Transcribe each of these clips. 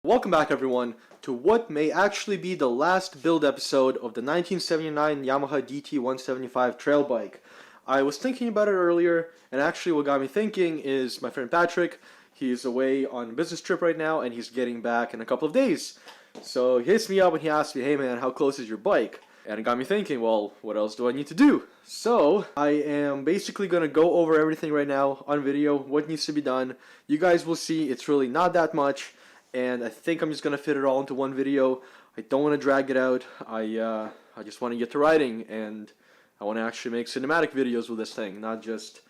Welcome back everyone to what may actually be the last build episode of the 1979 Yamaha DT175 trail bike. I was thinking about it earlier, and actually what got me thinking is my friend Patrick. He's away on a business trip right now and he's getting back in a couple of days. So he hits me up and he asked me, hey man, how close is your bike? And it got me thinking, well, what else do I need to do? So I am basically going to go over everything right now on video, what needs to be done. You guys will see it's really not that much. And I think I'm just going to fit it all into one video. I don't want to drag it out. I just want to get to riding, and I want to actually make cinematic videos with this thing, not just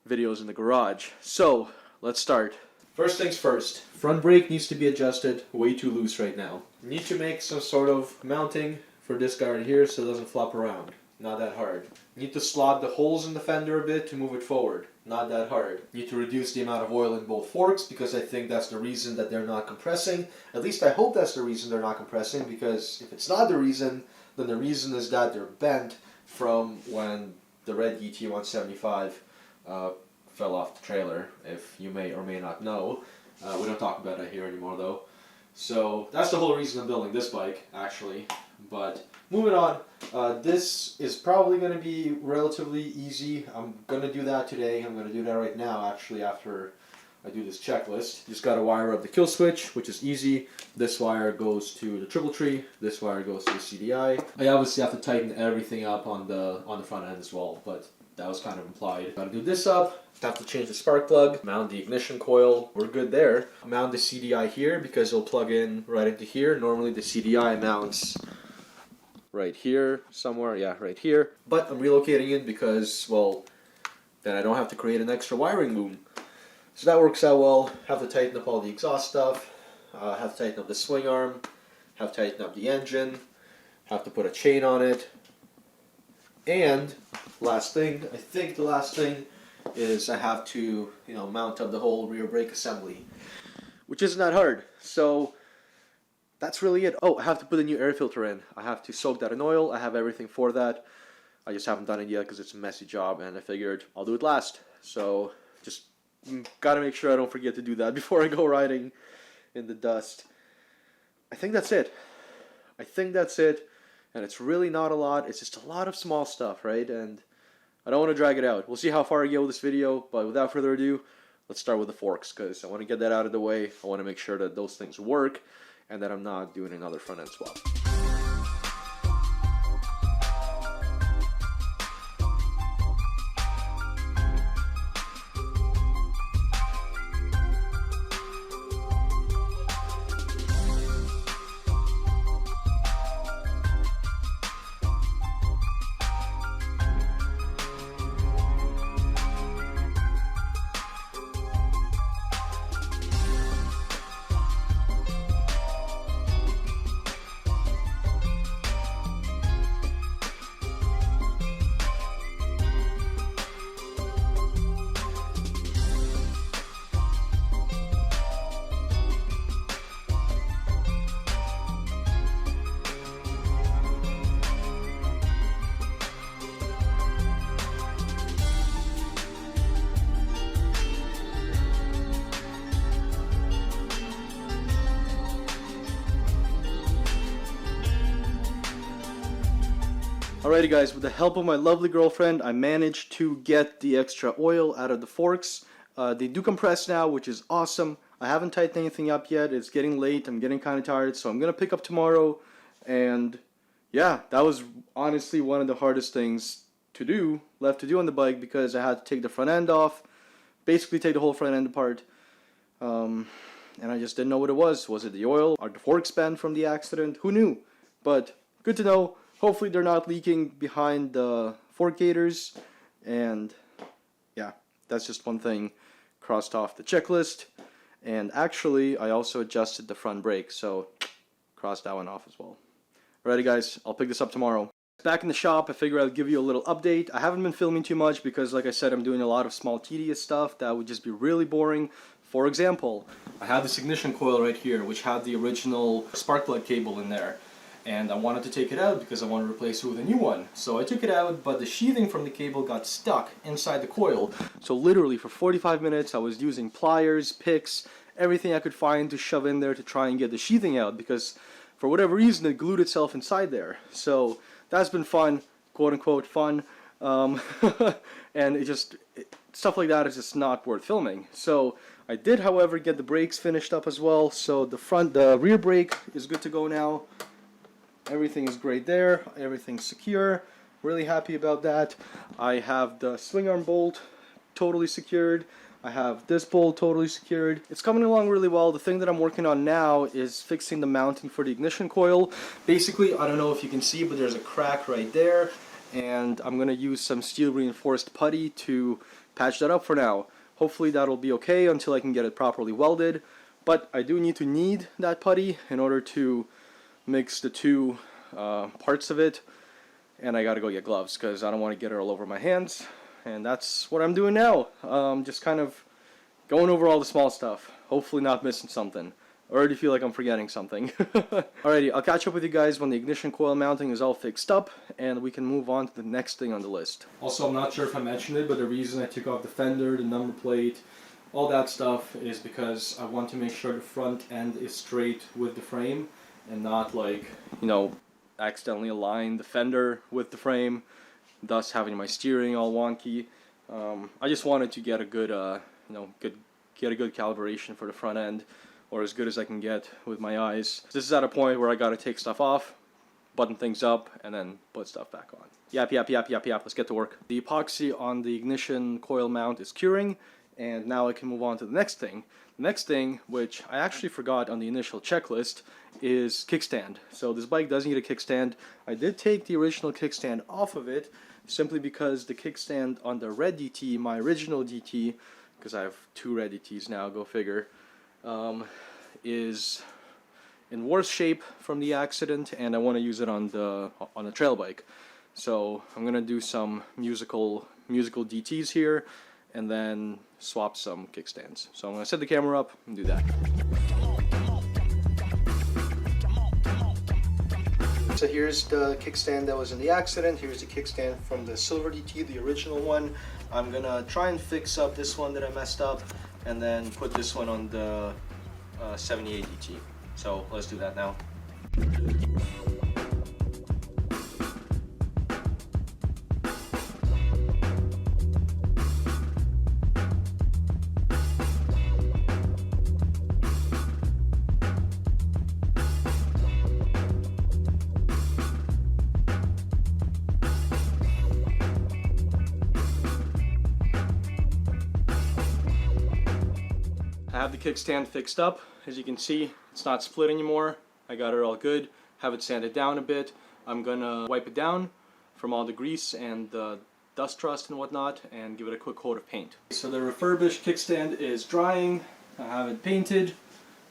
videos in the garage. So, let's start. First things first, front brake needs to be adjusted, way too loose right now. Need to make some sort of mounting for this guy right here so it doesn't flop around. Not that hard. Need to slot the holes in the fender a bit to move it forward. Not that hard. Need to reduce the amount of oil in both forks because I think that's the reason that they're not compressing. At least I hope that's the reason they're not compressing, because if it's not the reason, then the reason is that they're bent from when the red DT175 fell off the trailer, if you may or may not know. We don't talk about that here anymore though. So that's the whole reason I'm building this bike, actually. But moving on, this is probably going to be relatively easy. I'm going to do that today. I'm going to do that right now, actually, after I do this checklist. Just got to wire up the kill switch, which is easy. This wire goes to the triple tree. This wire goes to the CDI. I obviously have to tighten everything up on the front end as well, but that was kind of implied. Got to do this up. Have to change the spark plug, mount the ignition coil. We're good there. Mount the CDI here because it'll plug in right into here. Normally the CDI mounts right here somewhere, yeah, right here. But I'm relocating it because, well, then I don't have to create an extra wiring loom. So that works out well. Have to tighten up all the exhaust stuff. Have to tighten up the swing arm. Have to tighten up the engine. Have to put a chain on it. And last thing, I think the last thing is I have to, mount up the whole rear brake assembly, which isn't that hard. So that's really it. Oh, I have to put a new air filter in. I have to soak that in oil. I have everything for that. I just haven't done it yet because it's a messy job, and I figured I'll do it last. So just gotta make sure I don't forget to do that before I go riding in the dust. I think that's it. And it's really not a lot. It's just a lot of small stuff, right? And I don't want to drag it out. We'll see how far I get with this video, but without further ado, let's start with the forks, because I want to get that out of the way. I want to make sure that those things work and that I'm not doing another front end swap. Alrighty guys, with the help of my lovely girlfriend, I managed to get the extra oil out of the forks. They do compress now, which is awesome. I haven't tightened anything up yet. It's getting late. I'm getting kind of tired, so I'm going to pick up tomorrow. And yeah, that was honestly one of the hardest things left to do on the bike, because I had to take the front end off, basically take the whole front end apart. And I just didn't know what it was. Was it the oil? Are the forks bent from the accident? Who knew? But good to know. Hopefully they're not leaking behind the fork gators, and yeah, that's just one thing crossed off the checklist. And actually, I also adjusted the front brake, so cross that one off as well. Alrighty guys, I'll pick this up tomorrow. Back in the shop, I figured I'd give you a little update. I haven't been filming too much because, like I said, I'm doing a lot of small tedious stuff that would just be really boring. For example, I have this ignition coil right here, which had the original spark plug cable in there. And I wanted to take it out because I wanted to replace it with a new one. So I took it out, but the sheathing from the cable got stuck inside the coil. So literally for 45 minutes I was using pliers, picks, everything I could find to shove in there to try and get the sheathing out, because for whatever reason it glued itself inside there. So that's been fun, quote unquote fun, and stuff like that is just not worth filming. So I did, however, get the brakes finished up as well. So the rear brake is good to go now. Everything is great there, everything's secure. Really happy about that. I have the swing arm bolt totally secured. I have this bolt totally secured. It's coming along really well. The thing that I'm working on now is fixing the mounting for the ignition coil. Basically, I don't know if you can see, but there's a crack right there, and I'm gonna use some steel reinforced putty to patch that up for now. Hopefully that'll be okay until I can get it properly welded, but I do need that putty in order to mix the two parts of it. And I gotta go get gloves because I don't want to get it all over my hands. And that's what I'm doing now. Just kind of going over all the small stuff. Hopefully not missing something. I already feel like I'm forgetting something. Alrighty, I'll catch up with you guys when the ignition coil mounting is all fixed up, and we can move on to the next thing on the list. Also, I'm not sure if I mentioned it, but the reason I took off the fender, the number plate, all that stuff is because I want to make sure the front end is straight with the frame and not, like, you know, accidentally align the fender with the frame, thus having my steering all wonky. I just wanted to get a good, get a good calibration for the front end, or as good as I can get with my eyes. This is at a point where I gotta take stuff off, button things up, and then put stuff back on. Yap, let's get to work. The epoxy on the ignition coil mount is curing, and now I can move on to the next thing. The next thing, which I actually forgot on the initial checklist, is kickstand. So this bike does need a kickstand. I did take the original kickstand off of it simply because the kickstand on the red DT, my original DT, because I have two red DTs now, go figure, is in worse shape from the accident, and I want to use it on a trail bike. So I'm gonna do some musical DTs here, and then swap some kickstands. So I'm gonna set the camera up and do that. So here's the kickstand that was in the accident. Here's the kickstand from the silver DT, the original one. I'm gonna try and fix up this one that I messed up, and then put this one on the 78 DT. So let's do that now. I have the kickstand fixed up. As you can see, it's not split anymore. I got it all good. Have it sanded down a bit. I'm gonna wipe it down from all the grease and the dust rust and whatnot, and give it a quick coat of paint. So the refurbished kickstand is drying. I have it painted.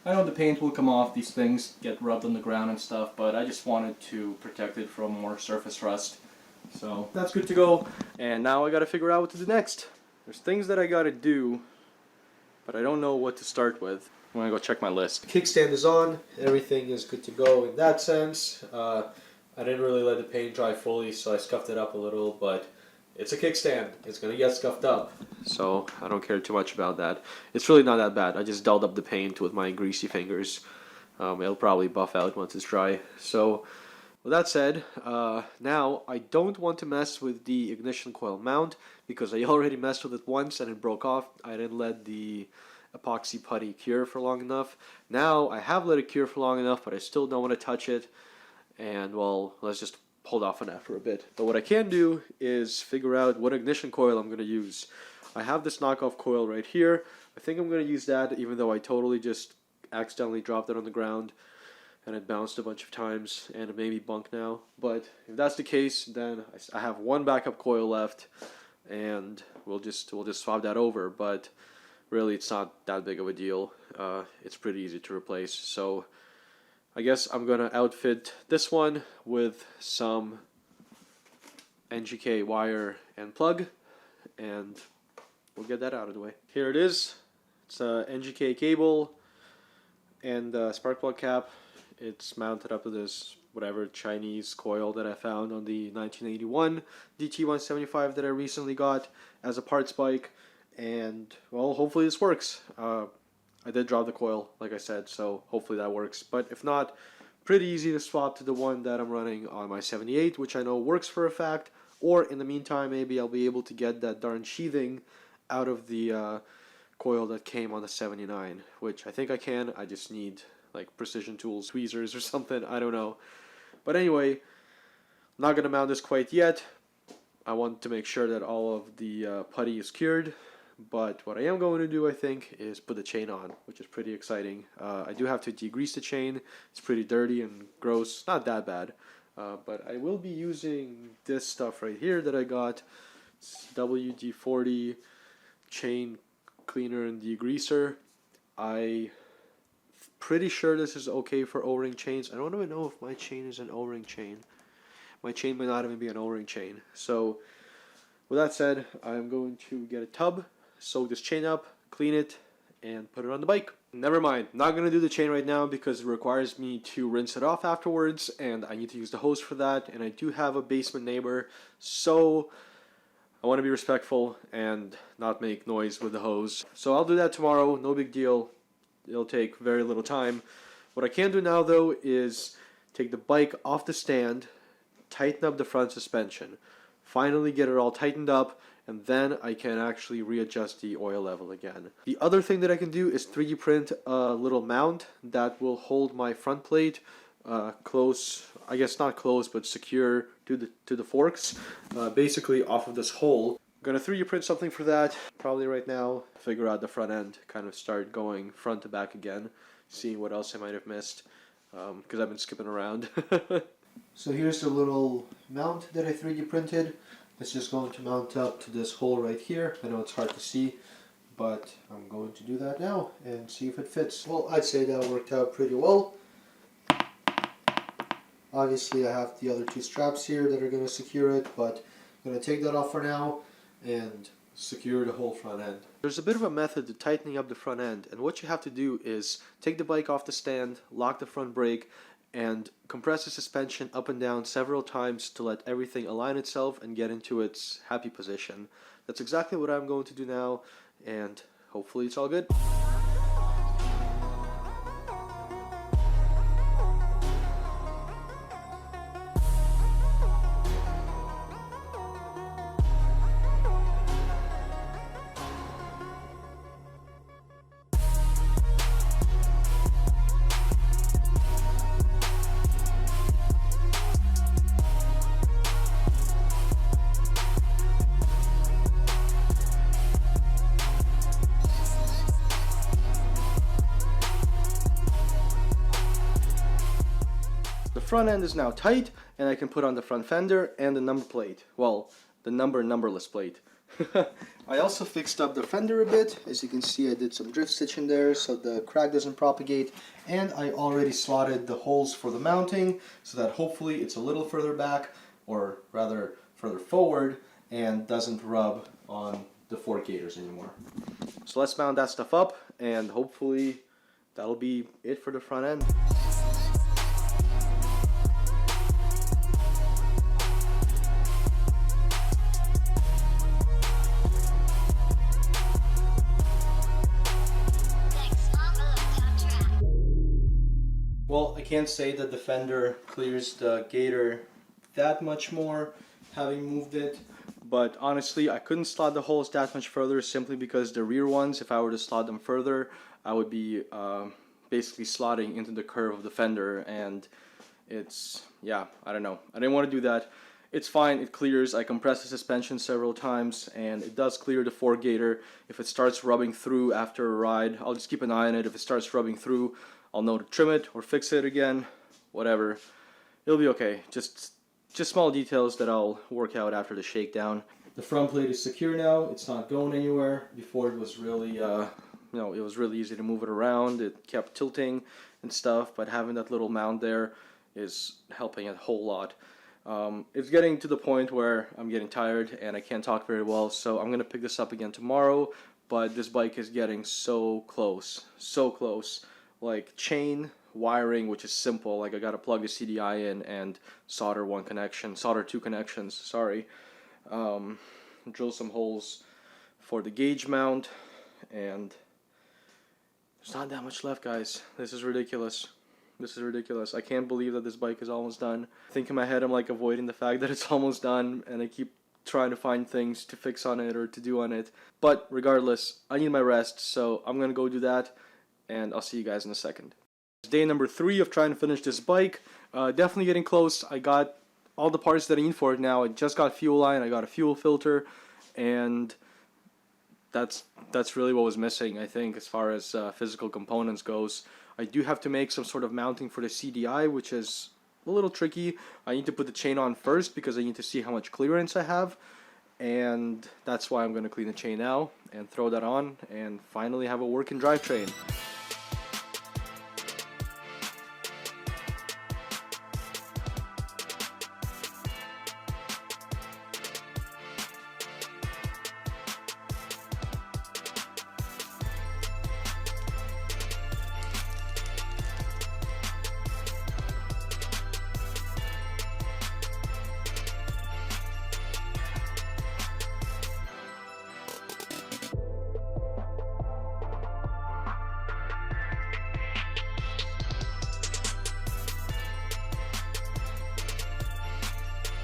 I know the paint will come off, these things get rubbed on the ground and stuff, but I just wanted to protect it from more surface rust. So that's good to go. And now I gotta figure out what to do next. There's things that I gotta do, but I don't know what to start with. I'm gonna go check my list. Kickstand is on, everything is good to go in that sense. I didn't really let the paint dry fully, so I scuffed it up a little, but it's a kickstand. It's gonna get scuffed up. So I don't care too much about that. It's really not that bad. I just dulled up the paint with my greasy fingers. It'll probably buff out once it's dry. So with that said, now I don't want to mess with the ignition coil mount because I already messed with it once and it broke off. I didn't let the epoxy putty cure for long enough. Now I have let it cure for long enough, but I still don't want to touch it. And well, let's just hold off on that for a bit. But what I can do is figure out what ignition coil I'm going to use. I have this knockoff coil right here. I think I'm going to use that, even though I totally just accidentally dropped it on the ground and it bounced a bunch of times and it may be bunk now. But if that's the case, then I have one backup coil left, and we'll just swap that over. But really, it's not that big of a deal. It's pretty easy to replace. So I guess I'm gonna outfit this one with some NGK wire and plug, and we'll get that out of the way. Here it is. It's a NGK cable and a spark plug cap. It's mounted up to this whatever Chinese coil that I found on the 1981 DT175 that I recently got as a parts bike, and well, hopefully this works. I I did drop the coil, like I said, so hopefully that works. But if not, pretty easy to swap to the one that I'm running on my 78, which I know works for a fact. Or in the meantime, maybe I'll be able to get that darn sheathing out of the coil that came on the 79, which I think I can. I just need like precision tools, tweezers or something, I don't know. But anyway, not gonna mount this quite yet. I want to make sure that all of the putty is cured. But what I am going to do, I think, is put the chain on, which is pretty exciting. I do have to degrease the chain. It's pretty dirty and gross. Not that bad. But I will be using this stuff right here that I got. It's WD-40 chain cleaner and degreaser. I'm pretty sure this is okay for O-ring chains. I don't even know if my chain is an O-ring chain. My chain may not even be an O-ring chain. So with that said, I'm going to get a tub, soak this chain up, clean it, and put it on the bike. Never mind, not going to do the chain right now because it requires me to rinse it off afterwards, and I need to use the hose for that, and I do have a basement neighbor, so I want to be respectful and not make noise with the hose. So I'll do that tomorrow, no big deal. It'll take very little time. What I can do now though is take the bike off the stand, tighten up the front suspension, finally get it all tightened up, and then I can actually readjust the oil level again. The other thing that I can do is 3D print a little mount that will hold my front plate close, I guess not close, but secure to the forks, basically off of this hole. I'm gonna 3D print something for that, probably right now, figure out the front end, kind of start going front to back again, seeing what else I might have missed, because I've been skipping around. So here's the little mount that I 3D printed. It's just going to mount up to this hole right here. I know it's hard to see, but I'm going to do that now and see if it fits. Well, I'd say that worked out pretty well. Obviously I have the other two straps here that are going to secure it, but I'm going to take that off for now and secure the whole front end. There's a bit of a method to tightening up the front end, and what you have to do is take the bike off the stand, lock the front brake, and compress the suspension up and down several times to let everything align itself and get into its happy position. That's exactly what I'm going to do now, and hopefully it's all good. The front end is now tight, and I can put on the front fender and the number plate. Well, the numberless plate. I also fixed up the fender a bit. As you can see, I did some drift stitch in there so the crack doesn't propagate, and I already slotted the holes for the mounting so that hopefully it's a little further back, or rather further forward, and doesn't rub on the fork gators anymore. So let's mount that stuff up, and hopefully that'll be it for the front end. Well, I can't say that the fender clears the gator that much more, having moved it, but honestly I couldn't slot the holes that much further simply because the rear ones, if I were to slot them further, I would be basically slotting into the curve of the fender, and it's, yeah, I don't know. I didn't want to do that. It's fine, it clears. I compressed the suspension several times and it does clear the fork gator. If it starts rubbing through after a ride, I'll just keep an eye on it. If it starts rubbing through, I'll know to trim it or fix it again, whatever. It'll be okay. Just small details that I'll work out after the shakedown. The front plate is secure now. It's not going anywhere. Before it was really, it was really easy to move it around. It kept tilting and stuff, but having that little mount there is helping a whole lot. It's getting to the point where I'm getting tired and I can't talk very well, so I'm gonna pick this up again tomorrow. But this bike is getting so close. Like chain wiring, which is simple. Like I gotta plug the CDI in and solder two connections. Sorry. Drill some holes for the gauge mount and There's not that much left, guys. This is ridiculous. This is ridiculous. I can't believe that this bike is almost done. I think in my head I'm like avoiding the fact that it's almost done, and I keep trying to find things to fix on it or to do on it. But regardless, I need my rest, so I'm gonna go do that, and I'll see you guys in a second. It's day number 3 of trying to finish this bike. Definitely getting close. I got all the parts that I need for it now. I just got fuel line, I got a fuel filter, and that's really what was missing, I think, as far as physical components goes. I do have to make some sort of mounting for the CDI, which is a little tricky. I need to put the chain on first because I need to see how much clearance I have, and that's why I'm going to clean the chain now and throw that on and finally have a working drivetrain.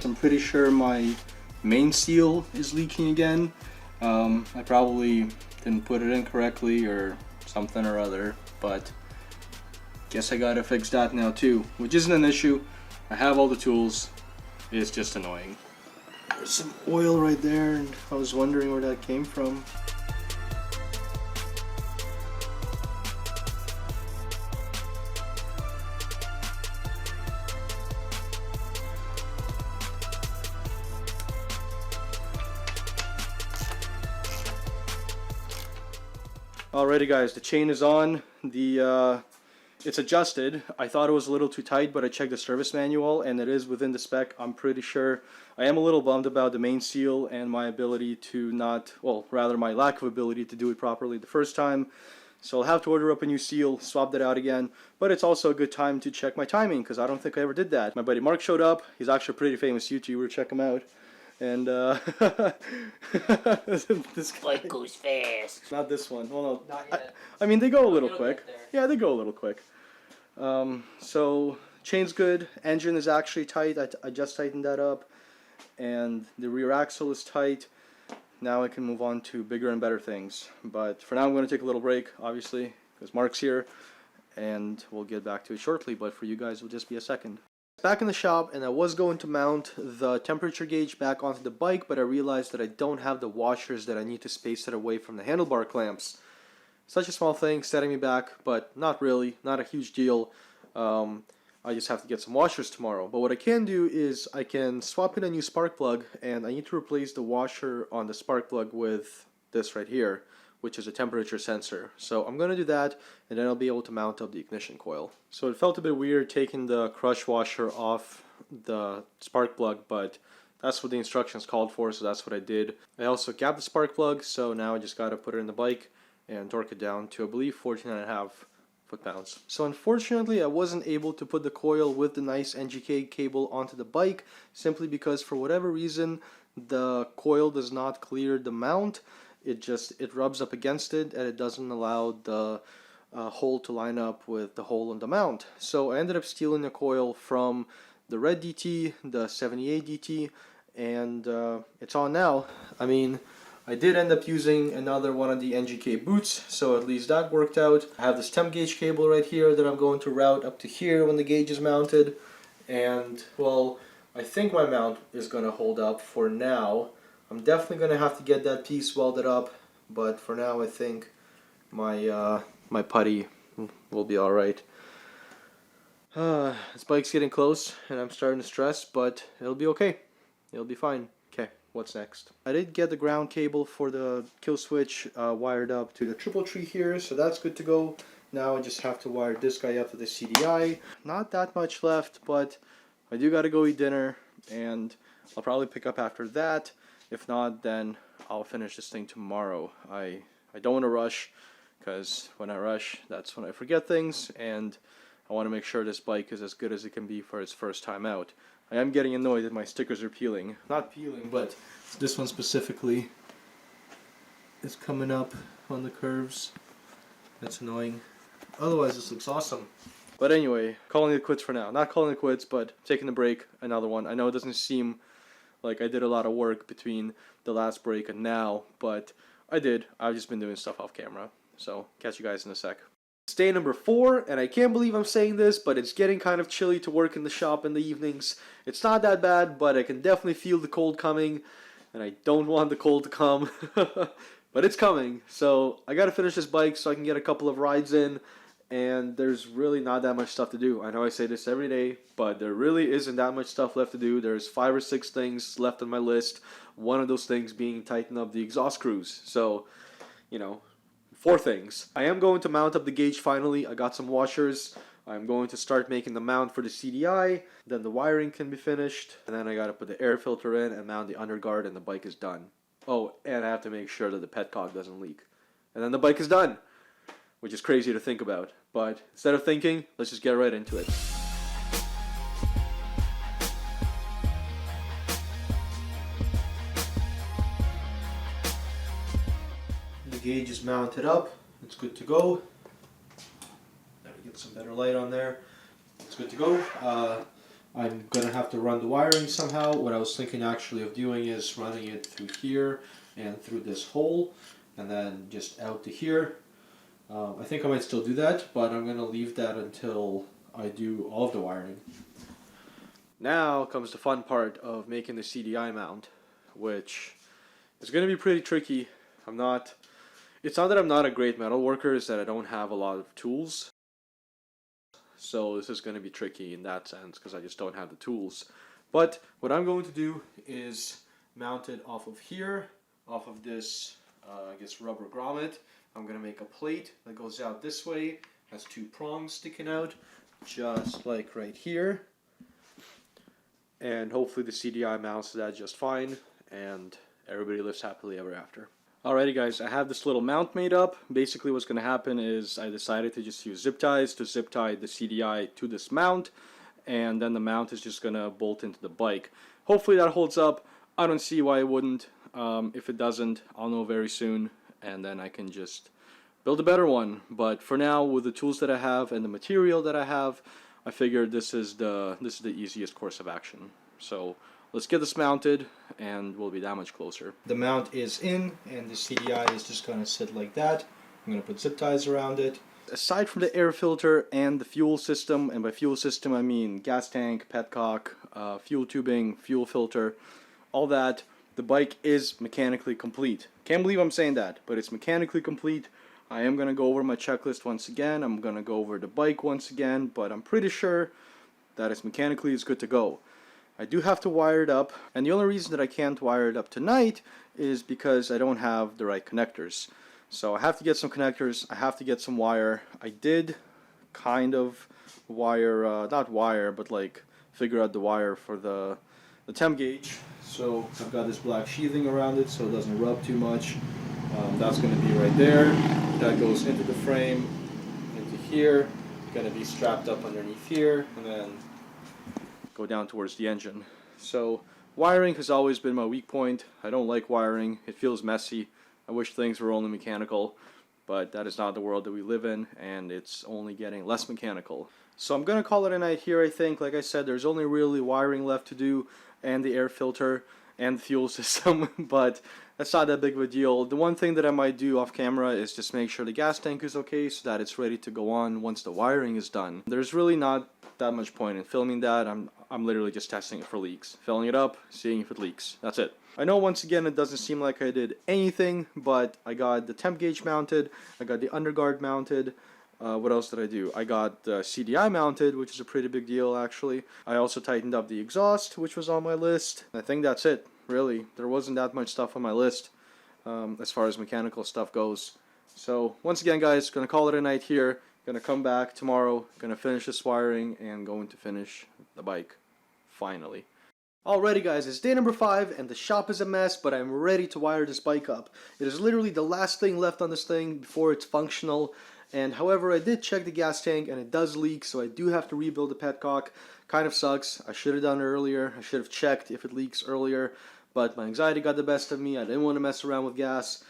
I'm pretty sure my main seal is leaking again. I probably didn't put it in correctly or something or other, but guess I gotta fix that now too, which isn't an issue. I have all the tools. It's just annoying. There's some oil right there, and I was wondering where that came from. Alrighty guys, the chain is on. It's adjusted. I thought it was a little too tight, but I checked the service manual and it is within the spec, I'm pretty sure. I am a little bummed about the main seal and my ability to my lack of ability to do it properly the first time. So I'll have to order up a new seal, swap that out again. But it's also a good time to check my timing because I don't think I ever did that. My buddy Mark showed up. He's actually a pretty famous YouTuber. Check him out. And this bike goes fast. Not this one. Well, no. Not yet. I mean, they go a little It'll quick. get there. Yeah, they go a little quick. So chain's good. Engine is actually tight. I just tightened that up, and the rear axle is tight. Now I can move on to bigger and better things. But for now, I'm going to take a little break, obviously, because Mark's here, and we'll get back to it shortly. But for you guys, it'll just be a second. Back in the shop, and I was going to mount the temperature gauge back onto the bike, but I realized that I don't have the washers that I need to space it away from the handlebar clamps. Such a small thing, setting me back, but not really, not a huge deal. I just have to get some washers tomorrow. But what I can do is I can swap in a new spark plug, and I need to replace the washer on the spark plug with this right here, which is a temperature sensor. So I'm going to do that, and then I'll be able to mount up the ignition coil. So it felt a bit weird taking the crush washer off the spark plug, but that's what the instructions called for, so that's what I did. I also gapped the spark plug, so now I just got to put it in the bike and torque it down to, I believe, 14.5 foot-pounds. So unfortunately, I wasn't able to put the coil with the nice NGK cable onto the bike, simply because for whatever reason, the coil does not clear the mount. It rubs up against it, and it doesn't allow the hole to line up with the hole in the mount. So I ended up stealing a coil from the red DT, the 78 DT, and it's on now. I mean, I did end up using another one of the NGK boots, so at least that worked out. I have this temp gauge cable right here that I'm going to route up to here when the gauge is mounted, and well, I think my mount is going to hold up for now. I'm definitely going to have to get that piece welded up, but for now I think my my putty will be alright. This bike's getting close and I'm starting to stress, but it'll be okay. It'll be fine. Okay, what's next? I did get the ground cable for the kill switch wired up to the triple tree here, so that's good to go. Now I just have to wire this guy up to the CDI. Not that much left, but I do gotta go eat dinner, and I'll probably pick up after that. If not, then I'll finish this thing tomorrow. I don't want to rush, because when I rush, that's when I forget things, and I want to make sure this bike is as good as it can be for its first time out. I am getting annoyed that my stickers are peeling. Not peeling, but this one specifically is coming up on the curves. That's annoying. Otherwise, this looks awesome. But anyway, calling it quits for now. Not calling it quits, but taking a break, another one. I know it doesn't seem like I did a lot of work between the last break and now, but I did. I've just been doing stuff off camera. So, catch you guys in a sec. It's day number 4, and I can't believe I'm saying this, but it's getting kind of chilly to work in the shop in the evenings. It's not that bad, but I can definitely feel the cold coming, and I don't want the cold to come. But it's coming, so I gotta finish this bike so I can get a couple of rides in, and there's really not that much stuff to do. I know I say this every day, but there really isn't that much stuff left to do. There's 5 or 6 things left on my list, one of those things being tighten up the exhaust screws. So, you know, 4 things. I am going to mount up the gauge finally. I got some washers. I'm going to start making the mount for the CDI. Then the wiring can be finished. And then I gotta put the air filter in and mount the underguard, and the bike is done. Oh, and I have to make sure that the petcock doesn't leak. And then the bike is done. Which is crazy to think about. But instead of thinking, let's just get right into it. The gauge is mounted up. It's good to go. Gotta get some better light on there. It's good to go. I'm gonna have to run the wiring somehow. What I was thinking actually of doing is running it through here and through this hole, and then just out to here. I think I might still do that, but I'm gonna leave that until I do all of the wiring. Now comes the fun part of making the CDI mount, which is gonna be pretty tricky. It's not that I'm not a great metal worker, it's that I don't have a lot of tools. So this is going to be tricky in that sense because I just don't have the tools. But what I'm going to do is mount it off of here, off of this, I guess, rubber grommet. I'm going to make a plate that goes out this way, has 2 prongs sticking out, just like right here. And hopefully the CDI mounts to that just fine, and everybody lives happily ever after. Alrighty guys, I have this little mount made up. Basically what's going to happen is I decided to just use zip ties to zip tie the CDI to this mount, and then the mount is just going to bolt into the bike. Hopefully that holds up. I don't see why it wouldn't. If it doesn't, I'll know very soon, and then I can just build a better one. But for now, with the tools that I have and the material that I have, I figured this is the easiest course of action. So let's get this mounted and we'll be that much closer. The mount is in and the CDI is just going to sit like that. I'm going to put zip ties around it. Aside from the air filter and the fuel system, and by fuel system I mean gas tank, petcock, fuel tubing, fuel filter, all that, the bike is mechanically complete. Can't believe I'm saying that, but it's mechanically complete. I am going to go over my checklist once again. I'm going to go over the bike once again, but I'm pretty sure that it's mechanically good to go. I do have to wire it up, and the only reason that I can't wire it up tonight is because I don't have the right connectors. So I have to get some connectors, I have to get some wire. I did kind of wire, not wire, but like figure out the wire for the temp gauge. So I've got this black sheathing around it so it doesn't rub too much. That's going to be right there. That goes into the frame, into here. It's going to be strapped up underneath here, and then go down towards the engine. So wiring has always been my weak point. I don't like wiring. It feels messy. I wish things were only mechanical, but that is not the world that we live in, and it's only getting less mechanical. So I'm going to call it a night here, I think. Like I said, there's only really wiring left to do, and the air filter, and the fuel system, but that's not that big of a deal. The one thing that I might do off camera is just make sure the gas tank is okay so that it's ready to go on once the wiring is done. There's really not that much point in filming that. I'm literally just testing it for leaks. Filling it up, seeing if it leaks. That's it. I know once again it doesn't seem like I did anything, but I got the temp gauge mounted, I got the underguard mounted. What else did I do? I got the CDI mounted, which is a pretty big deal actually. I also tightened up the exhaust, which was on my list. I think that's it, really. There wasn't that much stuff on my list as far as mechanical stuff goes. So once again guys, gonna call it a night here. Gonna come back tomorrow, gonna finish this wiring, and going to finish the bike, finally. Alrighty guys, it's day number 5, and the shop is a mess, but I'm ready to wire this bike up. It is literally the last thing left on this thing before it's functional, and however I did check the gas tank, and it does leak, so I do have to rebuild the petcock. Kind of sucks. I should have done it earlier. I should have checked if it leaks earlier, but my anxiety got the best of me. I didn't want to mess around with gas.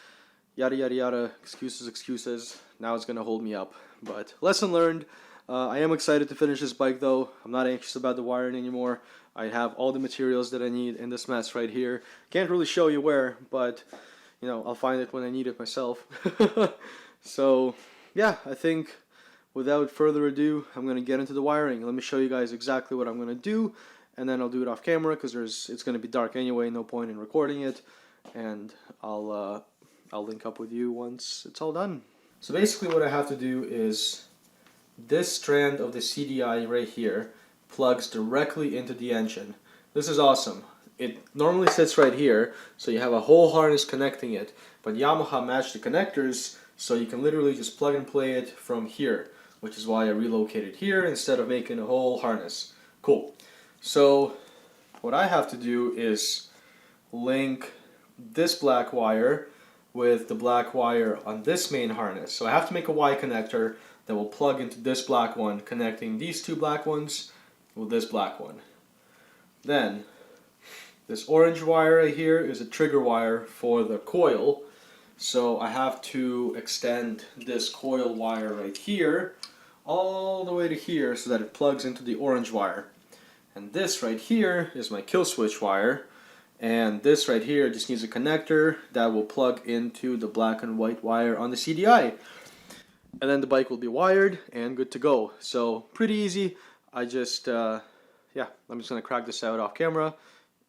Yada yada yada, excuses, excuses. Now it's gonna hold me up. But lesson learned. I am excited to finish this bike though. I'm not anxious about the wiring anymore. I have all the materials that I need in this mess right here. Can't really show you where, but you know, I'll find it when I need it myself. So yeah, I think without further ado, I'm going to get into the wiring. Let me show you guys exactly what I'm going to do, and then I'll do it off camera because it's going to be dark anyway, no point in recording it, and I'll link up with you once it's all done. So basically what I have to do is this strand of the CDI right here plugs directly into the engine. This is awesome. It normally sits right here, so you have a whole harness connecting it, but Yamaha matched the connectors so you can literally just plug and play it from here, which is why I relocated here instead of making a whole harness. Cool. So what I have to do is link this black wire with the black wire on this main harness. So I have to make a Y connector that will plug into this black one, connecting these two black ones with this black one. Then this orange wire right here is a trigger wire for the coil. So I have to extend this coil wire right here all the way to here so that it plugs into the orange wire. And this right here is my kill switch wire. And this right here just needs a connector that will plug into the black and white wire on the CDI. And then the bike will be wired and good to go. So pretty easy. I'm just going to crack this out off camera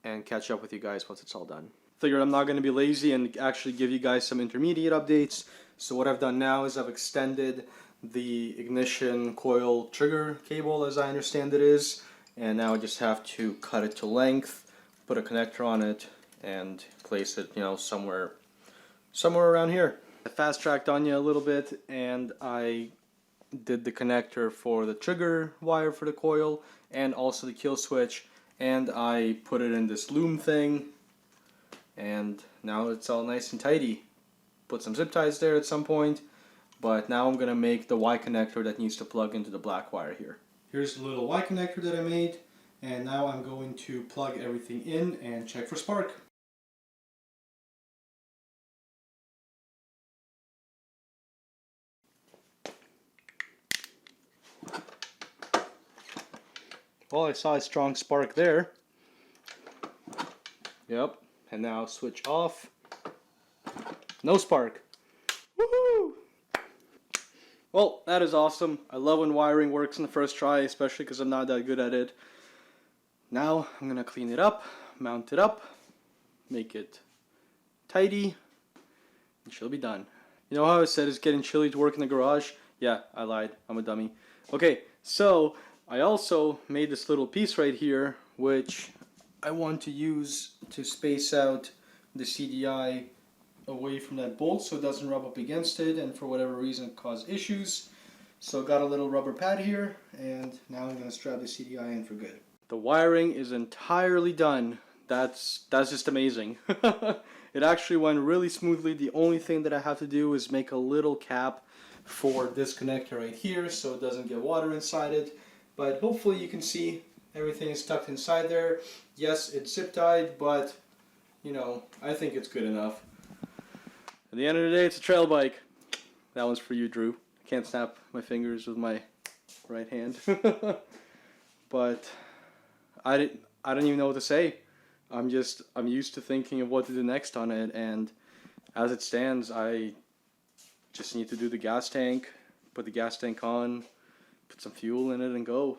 and catch up with you guys once it's all done. Figured I'm not going to be lazy and actually give you guys some intermediate updates. So what I've done now is I've extended the ignition coil trigger cable, as I understand it is, and now I just have to cut it to length, put a connector on it, and place it, you know, somewhere around here. I fast-tracked on you a little bit, and I did the connector for the trigger wire for the coil and also the kill switch, and I put it in this loom thing, and now it's all nice and tidy. Put some zip ties there at some point, but now I'm gonna make the Y connector that needs to plug into the black wire here. Here's the little Y connector that I made, and now I'm going to plug everything in and check for spark. Well, I saw a strong spark there. Yep, and now switch off. No spark. Woohoo! Well, that is awesome. I love when wiring works in the first try, especially because I'm not that good at it. Now I'm gonna clean it up, mount it up, make it tidy, and she'll be done. You know how I said it's getting chilly to work in the garage? Yeah, I lied. I'm a dummy. Okay, so I also made this little piece right here, which I want to use to space out the CDI away from that bolt so it doesn't rub up against it and for whatever reason cause issues. So got a little rubber pad here, and now I'm going to strap the CDI in for good. The wiring is entirely done. That's just amazing. It actually went really smoothly. The only thing that I have to do is make a little cap for this connector right here so it doesn't get water inside it. But hopefully you can see everything is tucked inside there. Yes, it's zip tied, but you know, I think it's good enough. At the end of the day, it's a trail bike. That one's for you, Drew. I can't snap my fingers with my right hand. But I don't even know what to say. I'm used to thinking of what to do next on it, and as it stands, I just need to do the gas tank, put the gas tank on, put some fuel in it, and go.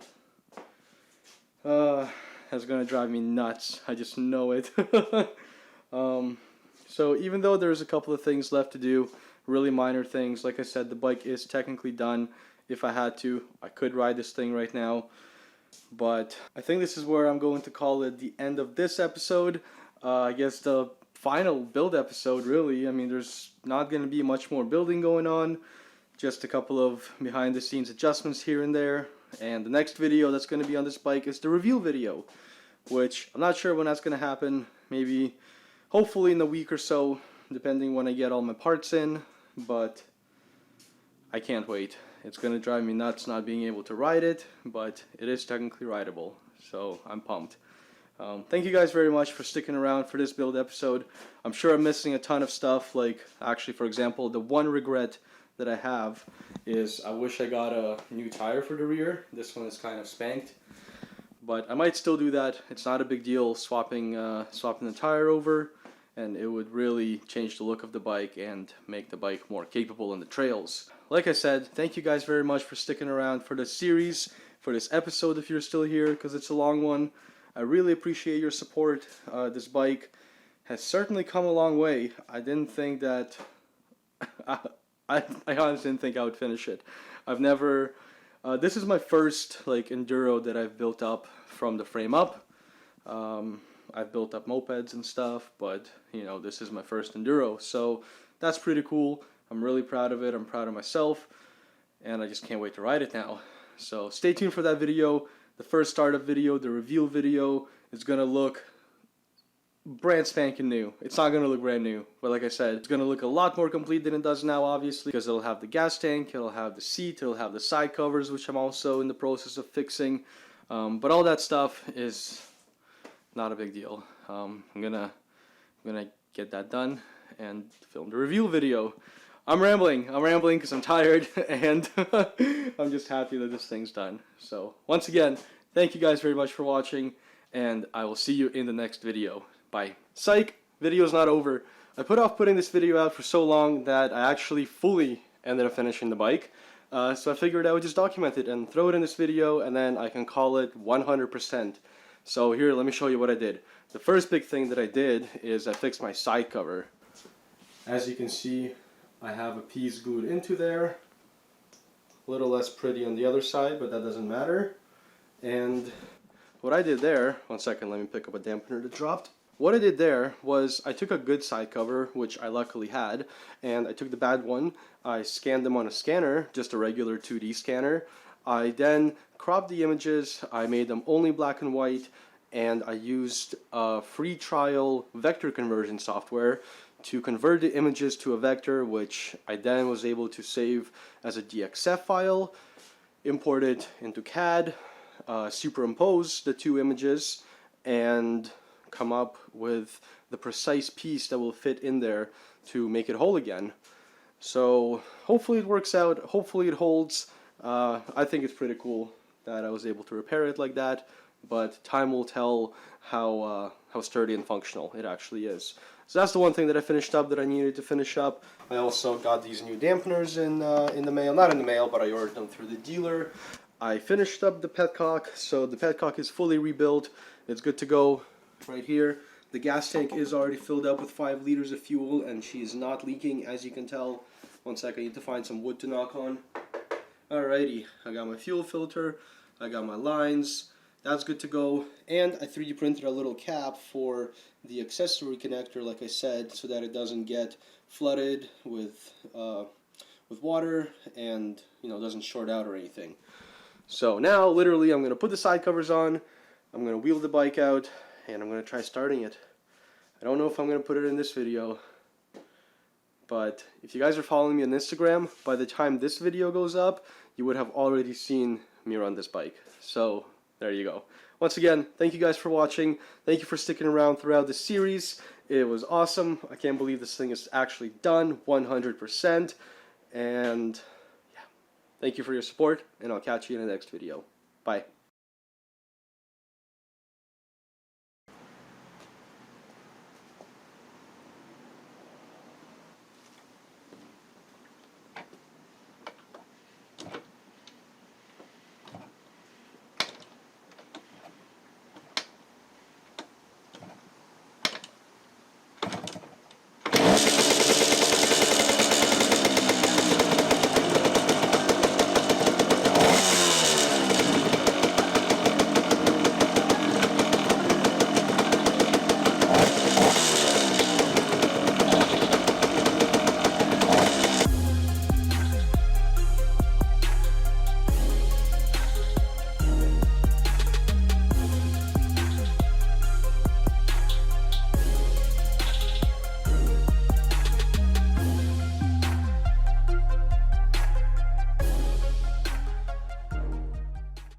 That's gonna drive me nuts. I just know it. So even though there's a couple of things left to do, really minor things, like I said, the bike is technically done. If I had to, I could ride this thing right now. But I think this is where I'm going to call it the end of this episode. I guess the final build episode, really. I mean, there's not going to be much more building going on. Just a couple of behind the scenes adjustments here and there. And the next video that's going to be on this bike is the reveal video, which I'm not sure when that's going to happen. Maybe, hopefully in a week or so, depending when I get all my parts in. But I can't wait. It's going to drive me nuts not being able to ride it, but it is technically rideable, so I'm pumped. Thank you guys very much for sticking around for this build episode. I'm sure I'm missing a ton of stuff, like, actually, for example, the one regret that I have is I wish I got a new tire for the rear. This one is kind of spanked, but I might still do that. It's not a big deal swapping the tire over, and it would really change the look of the bike and make the bike more capable in the trails. Like I said, thank you guys very much for sticking around for this series, for this episode if you're still here, because it's a long one. I really appreciate your support. This bike has certainly come a long way. I didn't think that... I honestly didn't think I would finish it. I've never... this is my first like enduro that I've built up from the frame up. I've built up mopeds and stuff, but you know, this is my first enduro, so that's pretty cool. I'm really proud of it. I'm proud of myself, and I just can't wait to ride it now. So stay tuned for that video. The first startup video, the reveal video, is gonna look brand spanking new. It's not gonna look brand new, but like I said, it's gonna look a lot more complete than it does now, obviously, because it'll have the gas tank, it'll have the seat, it'll have the side covers, which I'm also in the process of fixing. But all that stuff is not a big deal. I'm gonna get that done and film the review video. I'm rambling because I'm tired, and I'm just happy that this thing's done. So once again, thank you guys very much for watching, and I will see you in the next video. Bye. Psych! Video's not over. I put off putting this video out for so long that I actually fully ended up finishing the bike. So I figured I would just document it and throw it in this video, and then I can call it 100%. So here, let me show you what I did. The first big thing that I did is I fixed my side cover. As you can see, I have a piece glued into there. A little less pretty on the other side, but that doesn't matter. And what I did there, one second, let me pick up a dampener that dropped. What I did there was I took a good side cover, which I luckily had, and I took the bad one. I scanned them on a scanner, just a regular 2D scanner. I then cropped the images, I made them only black and white, and I used a free trial vector conversion software to convert the images to a vector, which I then was able to save as a DXF file, import it into CAD, superimpose the two images, and come up with the precise piece that will fit in there to make it whole again. So hopefully it works out, hopefully it holds. I think it's pretty cool that I was able to repair it like that, but time will tell how sturdy and functional it actually is. So that's the one thing that I finished up that I needed to finish up. I also got these new dampeners in the mail, not in the mail, but I ordered them through the dealer. I finished up the petcock, so the petcock is fully rebuilt. It's good to go right here. The gas tank is already filled up with 5 liters of fuel, and she is not leaking, as you can tell. One sec, I need to find some wood to knock on. Alrighty, I got my fuel filter, I got my lines, that's good to go, and I 3D printed a little cap for the accessory connector, like I said, so that it doesn't get flooded with water and, you know, doesn't short out or anything. So now, literally, I'm going to put the side covers on, I'm going to wheel the bike out, and I'm going to try starting it. I don't know if I'm going to put it in this video, but if you guys are following me on Instagram, by the time this video goes up, you would have already seen me run this bike. So, there you go. Once again, thank you guys for watching. Thank you for sticking around throughout this series. It was awesome. I can't believe this thing is actually done 100%. And yeah, thank you for your support, and I'll catch you in the next video. Bye.